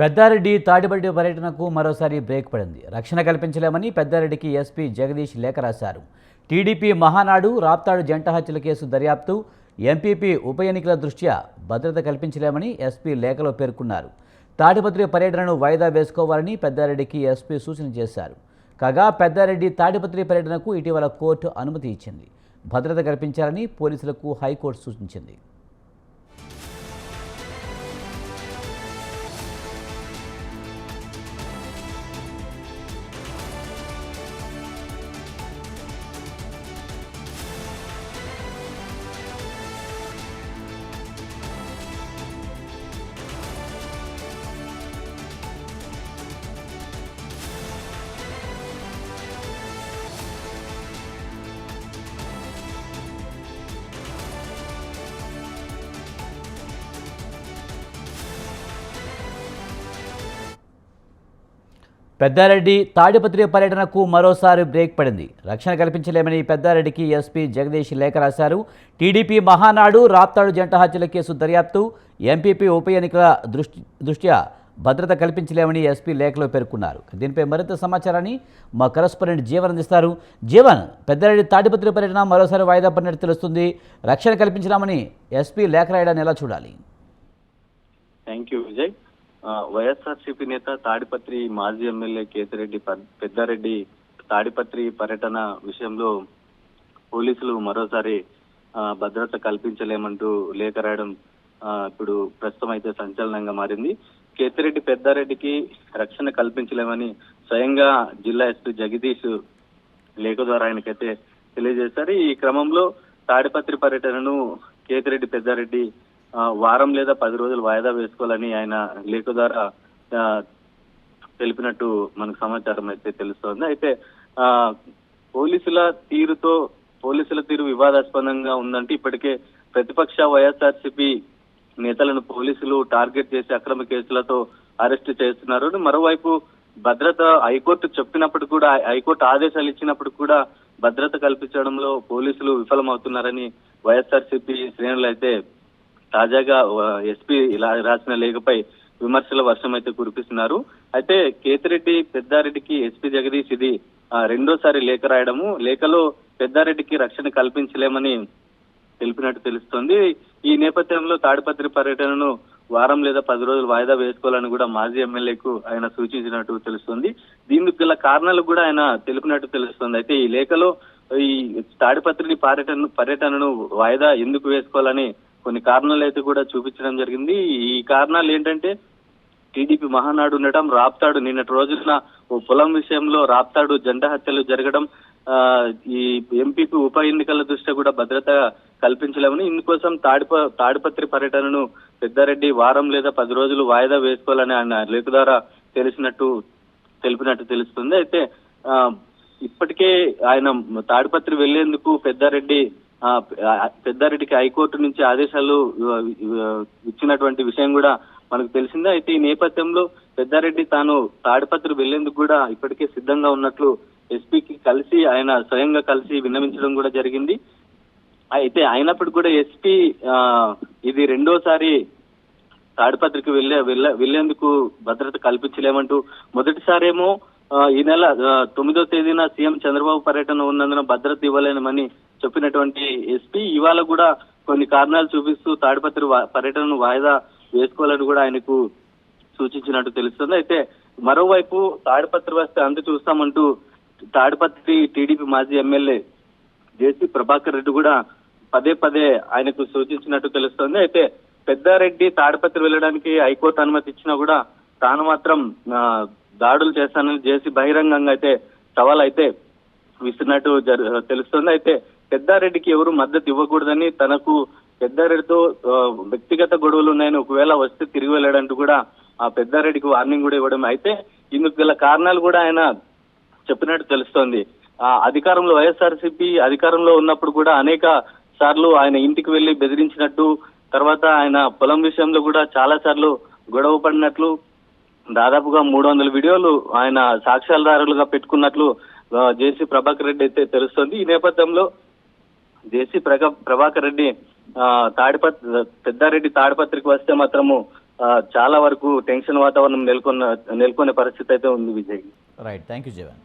పెద్దారెడ్డి తాడిపత్రి పర్యటనకు మరోసారి బ్రేక్ పడింది. రక్షణ కల్పించలేమని పెద్దారెడ్డికి ఎస్పీ జగదీష్ లేఖ రాశారు. టీడీపీ మహానాడు రాప్తాడు జంట హత్యల కేసు దర్యాప్తు, ఎంపీపీ ఉప ఎన్నికల దృష్ట్యా భద్రత కల్పించలేమని ఎస్పీ లేఖలో పేర్కొన్నారు. తాడిపత్రి పర్యటనను వాయిదా వేసుకోవాలని పెద్దారెడ్డికి ఎస్పీ సూచన చేశారు. కాగా పెద్దారెడ్డి తాడిపత్రి పర్యటనకు ఇటీవల కోర్టు అనుమతి ఇచ్చింది. భద్రత కల్పించాలని పోలీసులకు హైకోర్టు సూచించింది. పెద్దారెడ్డి తాడిపత్రి పర్యటనకు మరోసారి బ్రేక్ పడింది. రక్షణ కల్పించలేమని పెద్దారెడ్డికి ఎస్పీ జగదీష్ లేఖ రాశారు. టీడీపీ మహానాడు రాప్తాడు జంట హత్యల కేసు దర్యాప్తు, ఎంపీపీ ఉప ఎన్నికల దృష్ట్యా భద్రత కల్పించలేమని ఎస్పీ లేఖలో పేర్కొన్నారు. దీనిపై మరింత సమాచారాన్ని మా కరెస్పాండెంట్ జీవన్ అందిస్తారు. జీవన్, పెద్దారెడ్డి తాడిపత్రి పర్యటన మరోసారి వాయిదా పడినట్టు తెలుస్తుంది. రక్షణ కల్పించలేమని ఎస్పీ లేఖ రాయడాన్ని ఎలా చూడాలి? Thank you Vijay. వైఎస్ఆర్సీపీ నేత తాడిపత్రి మాజీ ఎమ్మెల్యే కేతిరెడ్డి పెద్దారెడ్డి తాడిపత్రి పర్యటన విషయంలో పోలీసులు మరోసారి భద్రత కల్పించలేమంటూ లేఖ రాయడం ఇప్పుడు ప్రస్తుతం అయితే సంచలనంగా మారింది. కేతిరెడ్డి పెద్దారెడ్డికి రక్షణ కల్పించలేమని స్వయంగా జిల్లా ఎస్పీ జగదీష్ లేఖ ద్వారా ఆయనకైతే తెలియజేశారు. ఈ క్రమంలో తాడిపత్రి పర్యటనను కేతిరెడ్డి పెద్దారెడ్డి వారం లేదా 10 రోజులు వాయిదా వేసుకోవాలని ఆయన లేఖ ద్వారా తెలిపినట్టు మనకు సమాచారం అయితే తెలుస్తోంది. అయితే పోలీసుల తీరు వివాదాస్పదంగా ఉందంటే ఇప్పటికే ప్రతిపక్ష వైఎస్ఆర్సీపీ నేతలను పోలీసులు టార్గెట్ చేసి అక్రమ కేసులతో అరెస్ట్ చేస్తున్నారు. మరోవైపు భద్రత హైకోర్టు చెప్పినప్పుడు కూడా, హైకోర్టు ఆదేశాలు ఇచ్చినప్పుడు కూడా భద్రత కల్పించడంలో పోలీసులు విఫలమవుతున్నారని వైఎస్ఆర్సీపీ శ్రేణులు అయితే తాజాగా ఎస్పీ ఇలా రాసిన లేఖపై విమర్శల వర్షం అయితే కురిపిస్తున్నారు. అయితే కేతిరెడ్డి పెద్దారెడ్డికి ఎస్పీ జగదీష్ ఇది రెండోసారి లేఖ రాయడము, లేఖలో పెద్దారెడ్డికి రక్షణ కల్పించలేమని తెలిపినట్టు తెలుస్తోంది. ఈ నేపథ్యంలో తాడిపత్రి పర్యటనను వారం లేదా 10 రోజులు వాయిదా వేసుకోవాలని కూడా మాజీ ఎమ్మెల్యేకు ఆయన సూచించినట్టు తెలుస్తుంది. దీనికి గల కారణాలు కూడా ఆయన తెలిపినట్టు తెలుస్తుంది. అయితే ఈ లేఖలో ఈ తాడిపత్రి పర్యటనను వాయిదా ఎందుకు వేసుకోవాలని కొన్ని కారణాలు అయితే కూడా చూపించడం జరిగింది. ఈ కారణాలు ఏంటంటే టీడీపీ మహానాడు ఉండటం, రాప్తాడు నిన్నటి రోజున ఓ పొలం విషయంలో రాప్తాడు జంట హత్యలు జరగడం, ఈ ఎంపీపీ ఉప ఎన్నికల దృష్ట్యా కూడా భద్రత కల్పించలేమని, ఇందుకోసం తాడిపత్రి పర్యటనను పెద్దారెడ్డి వారం లేదా 10 రోజులు వాయిదా వేసుకోవాలని ఆయన లేఖ ద్వారా తెలిపినట్టు తెలుస్తుంది. అయితే ఇప్పటికే ఆయన తాడిపత్రి వెళ్లేందుకు పెద్దారెడ్డికి హైకోర్టు నుంచి ఆదేశాలు ఇచ్చినటువంటి విషయం కూడా మనకు తెలిసిందే. అయితే ఈ నేపథ్యంలో పెద్దారెడ్డి తాను తాడిపత్రి వెళ్లేందుకు కూడా ఇప్పటికే సిద్ధంగా ఉన్నట్లు ఎస్పీకి ఆయన స్వయంగా కలిసి విన్నవించడం కూడా జరిగింది. అయితే అయినప్పుడు కూడా ఎస్పీ ఇది రెండోసారి తాడిపత్రికి వెళ్లేందుకు భద్రత కల్పించలేమంటూ, మొదటిసారేమో ఈ నెల 9వ తేదీన సీఎం చంద్రబాబు పర్యటన ఉన్నందున భద్రత ఇవ్వలేమని చెప్పినటువంటి ఎస్పీ ఇవాళ కూడా కొన్ని కారణాలు చూపిస్తూ తాడిపత్రి పర్యటనను వాయిదా వేసుకోవాలని కూడా ఆయనకు సూచించినట్టు తెలుస్తుంది. అయితే మరోవైపు తాడిపత్రి వస్తే అందు చూస్తామంటూ తాడిపత్రి టీడీపీ మాజీ ఎమ్మెల్యే జేసీ ప్రభాకర్ రెడ్డి కూడా పదే ఆయనకు సూచించినట్టు తెలుస్తోంది. అయితే పెద్దారెడ్డి తాడిపత్రి వెళ్ళడానికి హైకోర్టు అనుమతి ఇచ్చినా కూడా తాను మాత్రం దాడులు చేస్తానని జేసీ బహిరంగంగా అయితే సవాల్ అయితే విస్తున్నట్టు తెలుస్తోంది. అయితే పెద్దారెడ్డికి ఎవరు మద్దతు ఇవ్వకూడదని, తనకు పెద్దారెడ్డితో వ్యక్తిగత గొడవలు ఉన్నాయని, ఒకవేళ వస్తే తిరిగి వెళ్ళాడంటూ కూడా ఆ పెద్దారెడ్డికి వార్నింగ్ కూడా ఇవ్వడం, అయితే ఇందుకు గల కారణాలు కూడా ఆయన చెప్పినట్టు తెలుస్తోంది. వైఎస్ఆర్సీపీ అధికారంలో ఉన్నప్పుడు కూడా అనేక సార్లు ఆయన ఇంటికి వెళ్లి బెదిరించినట్టు, తర్వాత ఆయన పొలం విషయంలో కూడా చాలా సార్లు గొడవ పడినట్లు, దాదాపుగా 300 వీడియోలు ఆయన సాక్ష్యాధారులుగా పెట్టుకున్నట్లు జేసీ ప్రభాకర్ రెడ్డి అయితే తెలుస్తోంది. ఈ నేపథ్యంలో జేసీ ప్రభాకర్ రెడ్డి పెద్దారెడ్డి తాడిపత్రికి వస్తే మాత్రము చాలా వరకు టెన్షన్ వాతావరణం నెలకొనే పరిస్థితి అయితే ఉంది Vijay. Right, thank you Jeevan.